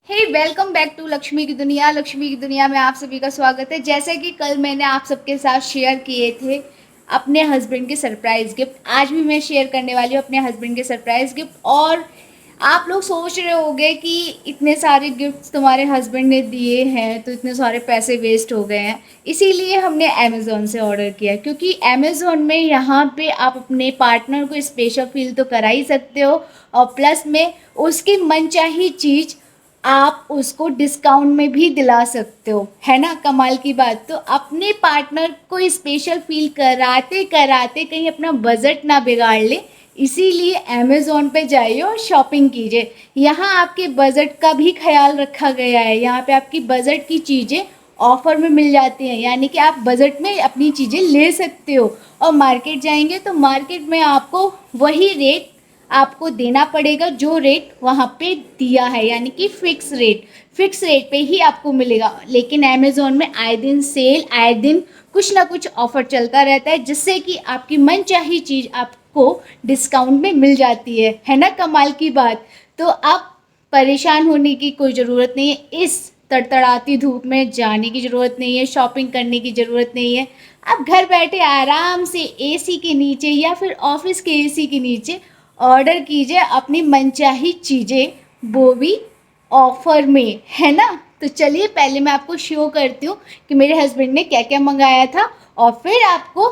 Hey welcome back to Lakshmi की दुनिया। लक्ष्मी की दुनिया में आप सभी का स्वागत है। जैसे कि कल मैंने आप सबके साथ शेयर किए थे अपने हस्बैंड के सरप्राइज़ गिफ्ट, आज भी मैं शेयर करने वाली हूँ अपने हस्बैंड के सरप्राइज़ गिफ्ट। और आप लोग सोच रहे होंगे कि इतने सारे गिफ्ट्स तुम्हारे हस्बैंड ने दिए हैं तो इतने सारे पैसे वेस्ट हो गए हैं। इसीलिए हमने अमेज़ोन से ऑर्डर किया, क्योंकि अमेज़ोन में यहाँ पे आप अपने पार्टनर को स्पेशल फील तो करा ही सकते हो, और प्लस में उसकी मनचाही चीज़ आप उसको डिस्काउंट में भी दिला सकते हो, है ना। कमाल की बात। तो अपने पार्टनर को स्पेशल फील कराते कराते कहीं अपना बजट ना बिगाड़ ले, इसीलिए अमेज़ोन पे जाइए और शॉपिंग कीजिए। यहाँ आपके बजट का भी ख्याल रखा गया है। यहाँ पे आपकी बजट की चीज़ें ऑफ़र में मिल जाती हैं, यानी कि आप बजट में अपनी चीज़ें ले सकते हो। और मार्केट जाएंगे तो मार्केट में आपको वही रेट आपको देना पड़ेगा जो रेट वहाँ पे दिया है, यानी कि फिक्स रेट पे ही आपको मिलेगा। लेकिन अमेज़ोन में आए दिन सेल, आए दिन कुछ ना कुछ ऑफ़र चलता रहता है, जिससे कि आपकी मनचाही चीज़ आपको डिस्काउंट में मिल जाती है ना। कमाल की बात। तो आप परेशान होने की कोई ज़रूरत नहीं है, इस तड़तड़ाती धूप में जाने की ज़रूरत नहीं है, शॉपिंग करने की ज़रूरत नहीं है। आप घर बैठे आराम से एसी के नीचे या फिर ऑफिस के एसी के नीचे ऑर्डर कीजिए अपनी मनचाही चीज़ें, वो भी ऑफ़र में, है ना। तो चलिए पहले मैं आपको शो करती हूँ कि मेरे हस्बैंड ने क्या क्या मंगाया था, और फिर आपको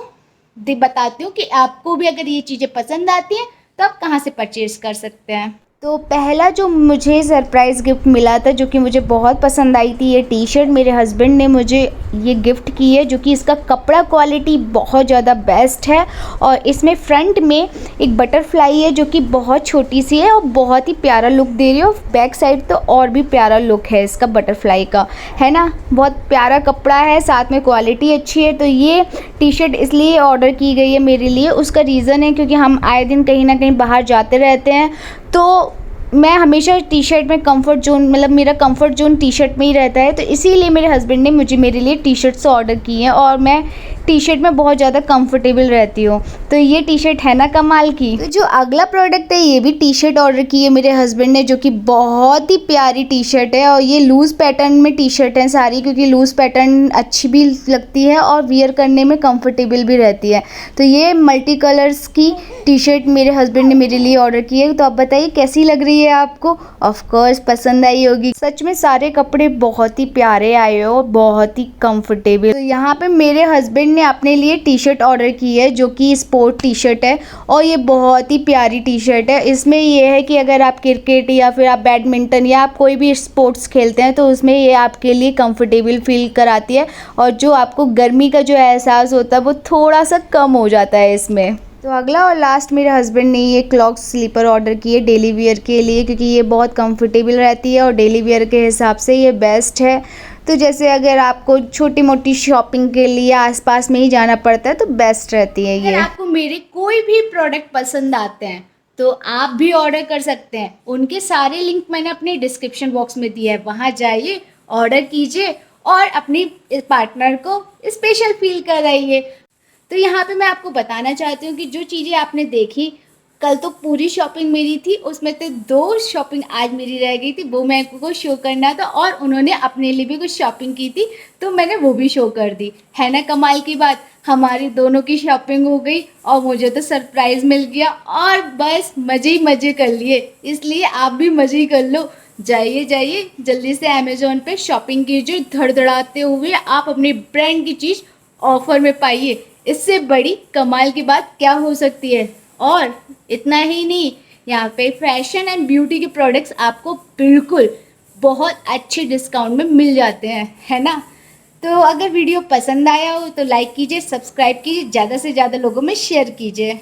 बताती हूँ कि आपको भी अगर ये चीज़ें पसंद आती हैं तो आप कहाँ से परचेज़ कर सकते हैं। तो पहला जो मुझे सरप्राइज़ गिफ्ट मिला था, जो कि मुझे बहुत पसंद आई थी, ये टी शर्ट मेरे हस्बैंड ने मुझे ये गिफ्ट की है, जो कि इसका कपड़ा क्वालिटी बहुत ज़्यादा बेस्ट है। और इसमें फ्रंट में एक बटरफ्लाई है जो कि बहुत छोटी सी है और बहुत ही प्यारा लुक दे रही है, और बैक साइड तो और भी प्यारा लुक है इसका बटरफ्लाई का, है ना। बहुत प्यारा कपड़ा है, साथ में क्वालिटी अच्छी है। तो ये टी शर्ट इसलिए ऑर्डर की गई है मेरे लिए, उसका रीज़न है क्योंकि हम आए दिन कहीं ना कहीं बाहर जाते रहते हैं, तो मैं हमेशा टी शर्ट में कंफर्ट जोन, मतलब मेरा कंफर्ट जोन टी शर्ट में ही रहता है। तो इसीलिए मेरे हस्बैंड ने मेरे लिए टी शर्ट्स ऑर्डर की हैं, और मैं टी शर्ट में बहुत ज़्यादा कंफर्टेबल रहती हूँ। तो ये टी शर्ट है ना कमाल की। तो जो अगला प्रोडक्ट है, ये भी टी शर्ट ऑर्डर की है मेरे हस्बैंड ने, जो कि बहुत ही प्यारी टी शर्ट है। और ये लूज़ पैटर्न में टी शर्ट है सारी, क्योंकि लूज़ पैटर्न अच्छी भी लगती है और वियर करने में कंफर्टेबल भी रहती है। तो ये मल्टी कलर्स की टी शर्ट मेरे हस्बैंड ने मेरे लिए ऑर्डर की है। तो आप बताइए कैसी लग रही है आपको। ऑफ कोर्स पसंद आई होगी। सच में सारे कपड़े बहुत ही प्यारे आए हो और बहुत ही कंफर्टेबल। तो यहाँ पे मेरे हस्बैंड ने अपने लिए टी शर्ट ऑर्डर की है, जो कि स्पोर्ट टी शर्ट है, और ये बहुत ही प्यारी टी शर्ट है। इसमें ये है कि अगर आप क्रिकेट या फिर आप बैडमिंटन या आप कोई भी स्पोर्ट्स खेलते हैं तो उसमें ये आपके लिए कंफर्टेबल फील कराती है, और जो आपको गर्मी का जो एहसास होता है वो थोड़ा सा कम हो जाता है इसमें। तो अगला और लास्ट मेरे हस्बैंड ने ये क्लॉक स्लीपर ऑर्डर की है डेली वियर के लिए, क्योंकि ये बहुत कंफर्टेबल रहती है और डेली वियर के हिसाब से ये बेस्ट है। तो जैसे अगर आपको छोटी मोटी शॉपिंग के लिए आसपास में ही जाना पड़ता है तो बेस्ट रहती है ये। अगर आपको मेरे कोई भी प्रोडक्ट पसंद आते हैं तो आप भी ऑर्डर कर सकते हैं। उनके सारे लिंक मैंने अपने डिस्क्रिप्शन बॉक्स में दिया है, वहाँ जाइए, ऑर्डर कीजिए और अपनी पार्टनर को स्पेशल फील कराइए। तो यहाँ पे मैं आपको बताना चाहती हूँ कि जो चीज़ें आपने देखी, कल तो पूरी शॉपिंग मेरी थी, उसमें से 2 शॉपिंग आज मेरी रह गई थी, वो मैं आपको शो करना था। और उन्होंने अपने लिए भी कुछ शॉपिंग की थी तो मैंने वो भी शो कर दी, है ना। कमाल की बात। हमारी दोनों की शॉपिंग हो गई और मुझे तो सरप्राइज़ मिल गया, और बस मज़े ही मज़े कर लिए। इसलिए आप भी मज़े ही कर लो। जाइए जाइए जल्दी से अमेज़ोन पे शॉपिंग कीजिए, धड़धड़ाते हुए आप अपनी ब्रांड की चीज़ ऑफ़र में पाइए। इससे बड़ी कमाल की बात क्या हो सकती है। और इतना ही नहीं, यहाँ पे फैशन एंड ब्यूटी के प्रोडक्ट्स आपको बिल्कुल बहुत अच्छे डिस्काउंट में मिल जाते हैं, है ना। तो अगर वीडियो पसंद आया हो तो लाइक कीजिए, सब्सक्राइब कीजिए, ज़्यादा से ज़्यादा लोगों में शेयर कीजिए।